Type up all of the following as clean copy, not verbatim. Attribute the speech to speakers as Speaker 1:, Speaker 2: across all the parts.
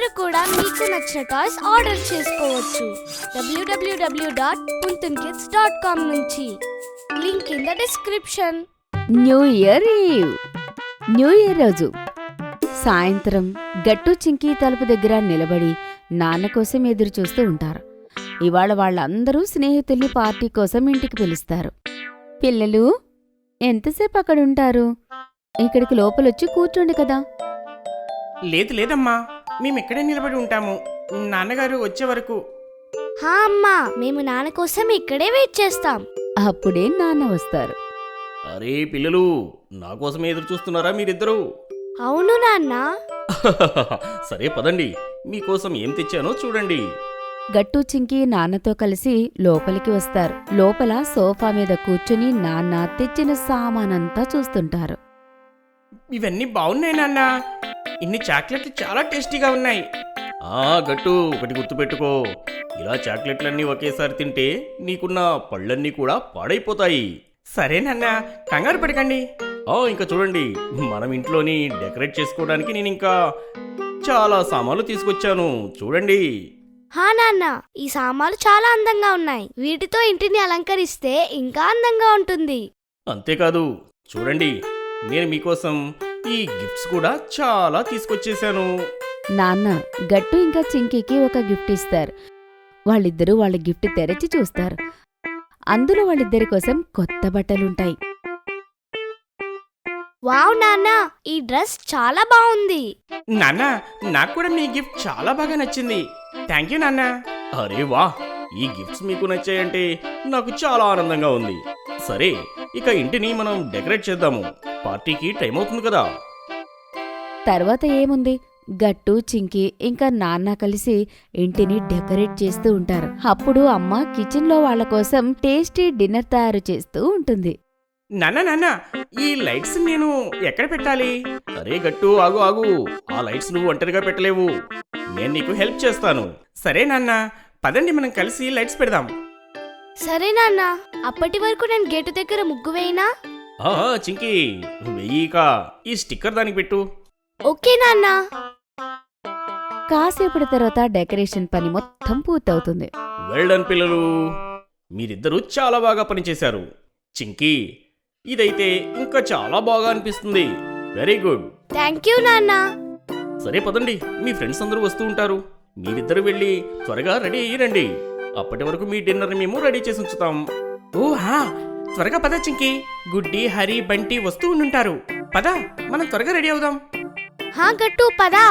Speaker 1: మీరు కూడా మీకు నచ్చిన టాయ్స్ ఆర్డర్ చేసుకోవచ్చు www.puntunkids.com నుంచి. Link in the description.
Speaker 2: New year eve. New year రోజు సాయంత్రం గట్టు చింకీ తలుపు దగ్గర నిలబడి నాన్న కోసం ఎదురు చూస్తూ ఉంటారు. ఇవాళ వాళ్ళందరూ స్నేహితుల్ని పార్టీ కోసం ఇంటికి పిలుస్తారు. పిల్లలు ఎంతసేపు అక్కడుంటారు? ఇక్కడికి లోపలొచ్చి కూర్చోండి కదా.
Speaker 3: లేదమ్మా, మేమిక్కడే నిలబడి ఉంటాము నాన్నగారు వచ్చే వరకు.
Speaker 1: హా అమ్మా, మేము నాన్న కోసం ఇక్కడే వెయిట్ చేస్తాం.
Speaker 2: అప్పుడే నాన్న వస్తారు.
Speaker 4: అరే పిల్లలు, నా కోసమే ఎదురు చూస్తున్నారా మీరిద్దరూ?
Speaker 1: అవును నాన్న.
Speaker 4: సరే పదండి, మీకోసం ఏం తెచ్చానో చూడండి.
Speaker 2: గట్టు చింకీ నాన్నతో కలిసి లోపలికి వస్తారు. లోపల సోఫా మీద కూర్చుని నాన్న తెచ్చిన సామానంతా చూస్తుంటారు.
Speaker 3: ఇవన్నీ బాగున్నాయి నాన్న, ఇన్ని చాక్లెట్లు చాలా టేస్టీగా ఉన్నాయి.
Speaker 4: గట్టు, ఒకటి గుర్తుపెట్టుకో, ఇలా చాక్లెట్లన్నీ ఒకేసారి తింటే నీకున్న పళ్ళన్నీ కూడా పాడైపోతాయి.
Speaker 3: సరే నాన్న, కంగారు పడకండి.
Speaker 4: ఇంకా చూడండి, మనం ఇంట్లోని డెకరేట్ చేసుకోవడానికి నేను ఇంకా చాలా సామాన్లు తీసుకొచ్చాను, చూడండి.
Speaker 1: హా నాన్న, ఈ సామాన్లు చాలా అందంగా ఉన్నాయి. వీటితో ఇంటిని అలంకరిస్తే ఇంకా అందంగా ఉంటుంది.
Speaker 4: అంతేకాదు, చూడండి, నేను మీకోసం ఈ గిఫ్ట్స్ కూడా చాలా తీసుకొచ్చేసాను.
Speaker 2: నాన్న గట్టు ఇంకా చింకీకి ఒక గిఫ్ట్ ఇస్తారు. వాళ్ళిద్దరూ వాళ్ళ గిఫ్ట్ తెరచి చూస్తారు. అందులో వాళ్ళిద్దరి కోసం కొత్త బట్టలుంటాయి.
Speaker 1: వావ్ నాన్న, ఈ డ్రెస్ చాలా బాగుంది.
Speaker 3: నాన్న, నాకు కూడా మీ గిఫ్ట్ చాలా బాగా నచ్చింది. థ్యాంక్ యూ నాన్న.
Speaker 4: అరే వా, ఈ గిఫ్ట్స్ మీకు నచ్చాయంటే నాకు చాలా ఆనందంగా ఉంది. సరే, ఇక ఇంటిని మనం డెకరేట్ చేద్దాము, పార్టీకి టైం అవుతుంది కదా.
Speaker 2: తర్వాత ఏముంది, గట్టు చింకీ ఇంకా నాన్న కలిసి ఇంటిని డెకరేట్ చేస్తూ ఉంటారు. అప్పుడు అమ్మ కిచెన్లో వాళ్ళ కోసం టేస్టీ డిన్నర్ తయారు చేస్తూ ఉంటుంది.
Speaker 3: నాన్న, ఈ లైట్స్ నేను ఎక్కడ పెట్టాలి?
Speaker 4: అరే గట్టు, ఆగు ఆగు, ఆ లైట్స్ నువ్వు ఒంటరిగా పెట్టలేవు, నేను నీకు హెల్ప్ చేస్తాను.
Speaker 3: సరే నాన్న, పదండి మనం కలిసి లైట్స్ పెడదాం.
Speaker 1: సరే నాన్న, అప్పటి వరకు నేను గేటు దగ్గర ముగ్గు వేయినా?
Speaker 4: చింకీ, వెయ్యిక ఈ స్టిక్కర్ దానికి పెట్టు.
Speaker 1: ఓకే నాన్న.
Speaker 2: కాసేపటి తర్వాత డెకరేషన్ పని మొత్తం పూర్తవుతుంది.
Speaker 4: వెల్ డన్ పిల్లలు, మీరిద్దరూ చాలా బాగా పనిచేశారు. చింకీ, ఇదైతే ఇంకా చాలా బాగా అనిపిస్తుంది. Very good.
Speaker 1: థ్యాంక్ యూ నాన్న.
Speaker 4: సరే పదండి, మీ ఫ్రెండ్స్ అందరూ వస్తూ ఉంటారు, మీరిద్దరు వెళ్ళి త్వరగా రెడీ అయ్యిరండి. అప్పటి వరకు మీ డిన్నర్ మేము రెడీ చేసి ఉంచుతాం.
Speaker 3: త్వరగా పద చింకి, గుడ్డి, హరి, బంటి వస్తూ ఉండుంటారు. పద, మనం త్వరగా రెడీ అవుదాం.
Speaker 1: హా గట్టు, పదా.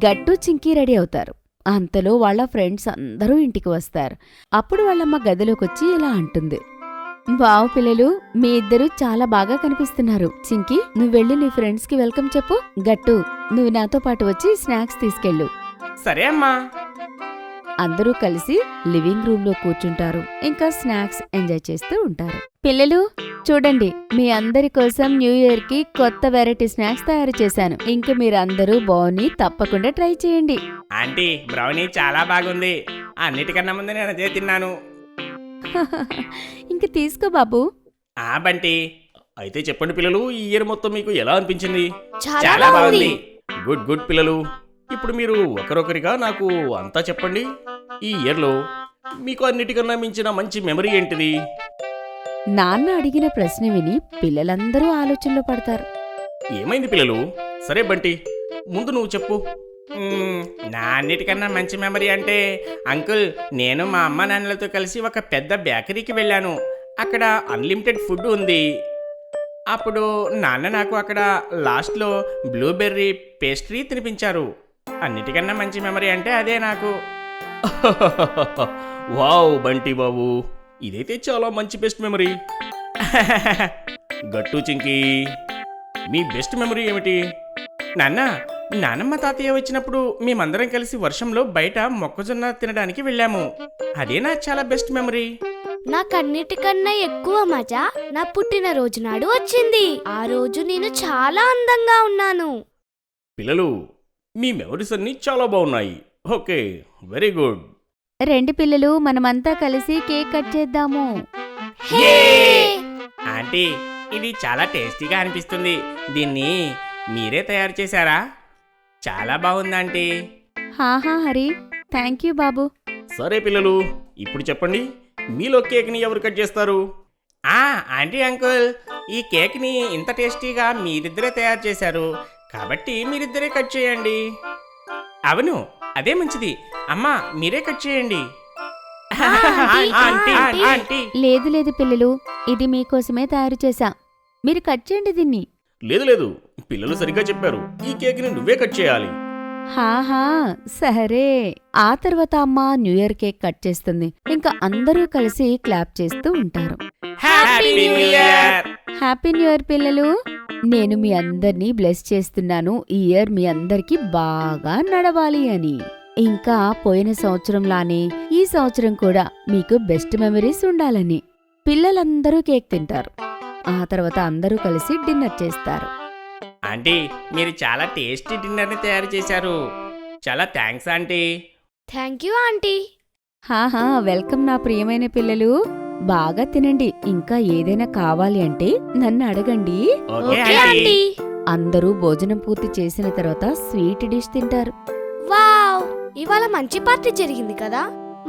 Speaker 2: గట్టు చింకీ రెడీ అవుతారు. అంతలో వాళ్ళ ఫ్రెండ్స్ అందరూ ఇంటికి వస్తారు. అప్పుడు వాళ్ళమ్మ గదిలోకొచ్చి ఇలా అంటుంది. వావ్ పిల్లలు, మీ ఇద్దరూ చాలా బాగా కనిపిస్తున్నారు. చింకీ, నువ్వెళ్ళి నీ ఫ్రెండ్స్కి వెల్కమ్ చెప్పు. గట్టు, నువ్వు నాతో పాటు వచ్చి స్నాక్స్ తీసుకెళ్ళు.
Speaker 3: సరే అమ్మా.
Speaker 2: అందరూ కలిసి లివింగ్ రూమ్ లో కూర్చుంటారు. ఇంకా స్నాక్స్ ఎంజాయ్ చేస్తూ ఉంటారు. పిల్లలు చూడండి, మీ అందరి కోసం న్యూ ఇయర్ కి కొత్త వెరైటీ స్నాక్స్ తయారు చేశాను. ఇంక మీరందరూ బ్రౌనీ తప్పకుండా ట్రై చేయండి.
Speaker 3: ఆంటీ, బ్రౌనీ చాలా బాగుంది. అన్నిటికన్నా ముందు నేను అదే తిన్నాను.
Speaker 2: ఇంక తీసుకో బాబు.
Speaker 3: బంటి,
Speaker 4: అయితే చెప్పండి పిల్లలు, ఈ ఇయర్ మొత్తం మీకు ఎలా అనిపించింది?
Speaker 1: చాలా బాగుంది.
Speaker 4: గుడ్ గుడ్ పిల్లలు, ఇప్పుడు మీరు ఒకరొకరిగా నాకు అంతా చెప్పండి. ఈ ఇయర్లో మీకు అన్నిటికన్నా మించిన మంచి మెమరీ ఏంటిది?
Speaker 2: నాన్న అడిగిన ప్రశ్న విని పిల్లలందరూ ఆలోచనలో పడతారు.
Speaker 4: ఏమైంది పిల్లలు? సరే బంటి, ముందు నువ్వు చెప్పు.
Speaker 3: నా అన్నిటికన్నా మంచి మెమరీ అంటే అంకుల్, నేను మా అమ్మ నాన్నలతో కలిసి ఒక పెద్ద బేకరీకి వెళ్ళాను. అక్కడ అన్లిమిటెడ్ ఫుడ్ ఉంది. అప్పుడు నాన్న నాకు అక్కడ లాస్ట్లో బ్లూబెర్రీ పేస్ట్రీ తినిపించారు. అన్నిటికన్నా మంచి మెమరీ అంటే అదే నాకు.
Speaker 4: వావ్ బంటి బాబు, ఇదైతే చాలా మంచి బెస్ట్ మెమరీ. గట్టు చింకీ, మీ బెస్ట్ మెమరీ ఏమిటి?
Speaker 3: నానమ్మ తాతయ్య వచ్చినప్పుడు మేమందరం కలిసి వర్షంలో బయట మొక్కజొన్న తినడానికి వెళ్ళాము. అదే నా చాలా బెస్ట్ మెమరీ.
Speaker 1: నాకన్నిటికన్నా ఎక్కువ మజా నా పుట్టినరోజు నాడు వచ్చింది. ఆ రోజు నేను చాలా అందంగా ఉన్నాను.
Speaker 4: పిల్లలు, మీ మెమరీస్ అన్నీ చాలా బాగున్నాయి. Okay, very good.
Speaker 2: రెండు పిల్లలు, మనమంతా కలిసి కేక్ కట్ చేద్దాము.
Speaker 3: ఆంటీ, ఇది చాలా టేస్టీగా అనిపిస్తుంది. దీన్ని మీరే తయారు చేశారా? చాలా బాగుంది ఆంటీ.
Speaker 2: హాహా హరి, థ్యాంక్ యూ బాబు.
Speaker 4: సరే పిల్లలు, ఇప్పుడు చెప్పండి, మీలో కేక్ని ఎవరు కట్ చేస్తారు?
Speaker 3: ఆంటీ అంకుల్, ఈ కేక్ని ఇంత టేస్టీగా మీరిద్దరే తయారు చేశారు కాబట్టి మీరిద్దరే కట్ చేయండి. అవును, అదే మంచిది. అమ్మా, మీరే కట్ చేయండి.
Speaker 1: Aunty,
Speaker 3: aunty.
Speaker 2: లేదు లేదు పిల్లలు, ఇది మీకోసమే తయారు చేశా. మీరు కట్ చేయండి దీన్ని.
Speaker 4: లేదు లేదు, పిల్లలు సరిగ్గా చెప్పారు, ఈ కేక్ని నువ్వే కట్ చేయాలి.
Speaker 2: హాహా సరే. ఆ తర్వాత అమ్మ న్యూ ఇయర్ కేక్ కట్ చేస్తుంది. ఇంకా అందరూ కలిసి క్లాప్ చేస్తూ ఉంటారు.
Speaker 3: Happy new year.
Speaker 2: Happy new year పిల్లలు. నేను మీ అందరినీ బ్లెస్ చేస్తున్నాను, ఈ ఇయర్ మీ అందరికీ బాగా నడవాలి అని. ఇంకా పోయిన సంవత్సరంలానే ఈ సంవత్సరం కూడా మీకు బెస్ట్ మెమరీస్ ఉండాలని. పిల్లలందరూ కేక్ తింటారు. ఆ తర్వాత అందరూ కలిసి డిన్నర్ చేస్తారు.
Speaker 3: ఆంటీ, మీరు చాలా టేస్టీ డిన్నర్ని తయారు చేశారు. చాలా thanks aunty.
Speaker 1: Thank you aunty.
Speaker 2: హాహా వెల్కమ్ నా ప్రియమైన పిల్లలు. బాగా తినండి. ఇంకా ఏదైనా కావాలి అంటే నన్ను అడగండి.
Speaker 3: Okay
Speaker 1: okay
Speaker 3: aunty.
Speaker 1: ఆంటీ.
Speaker 2: అందరూ భోజనం పూర్తి చేసిన తర్వాత స్వీట్ డిష్ తింటారు.
Speaker 1: వావ్, ఇవాళ మంచి పార్టీ జరిగింది కదా.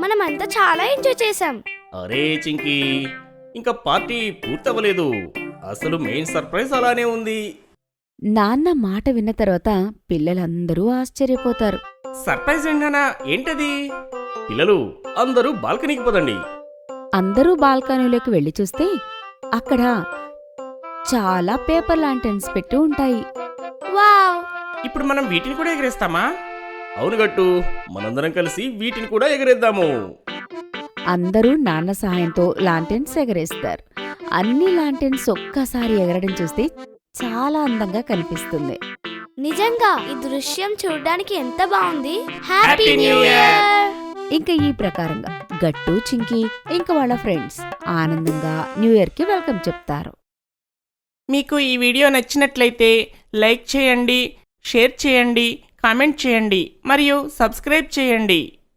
Speaker 1: మనమంతా చాలా ఎంజాయ్ చేసాం.
Speaker 4: అరే చింకీ, ఇంకా పార్టీ పూర్తవ్వలేదు. అసలు మెయిన్ సర్ప్రైజ్ అలానే ఉంది.
Speaker 2: నాన్న మాట విన్న తర్వాత పిల్లలందరూ ఆశ్చర్యపోతారు.
Speaker 3: సర్ప్రైజ్ ఏంటనా? ఏంటది?
Speaker 4: పిల్లలు అందరూ బాల్కనీకి పదండి.
Speaker 2: అందరూ బాల్కనీలోకి వెళ్లి చూస్తే అక్కడ చాలా పేపర్ లాంటర్న్స్ పెట్టి ఉంటాయి.
Speaker 1: వావ్,
Speaker 3: ఇప్పుడు మనం వీటిని కూడా ఎగరేస్తామా?
Speaker 4: అవును గట్టు, మనందరం కలిసి వీటిని కూడా ఎగరేద్దాము.
Speaker 2: అందరూ నాన్న సహాయంతో లాంటర్న్స్ ఎగరేస్తారు. అన్ని లాంటర్న్స్ ఒక్కసారి ఎగరడం చూస్తే చాలా అందంగా కనిపిస్తుంది.
Speaker 1: నిజంగా ఈ దృశ్యం చూడడానికి ఎంత బాగుంది. Happy
Speaker 3: Happy
Speaker 1: new
Speaker 3: New
Speaker 1: year.
Speaker 2: ఇంకా ఈ ప్రకారంగా గట్టు, చింకి ఇంకా వాళ్ళ ఫ్రెండ్స్ ఆనందంగా న్యూ ఇయర్ కి వెల్కమ్ చెప్తారు.
Speaker 3: మీకు ఈ వీడియో నచ్చినట్లయితే లైక్ చేయండి, షేర్ చేయండి, కామెంట్ చేయండి మరియు సబ్స్క్రైబ్ చేయండి.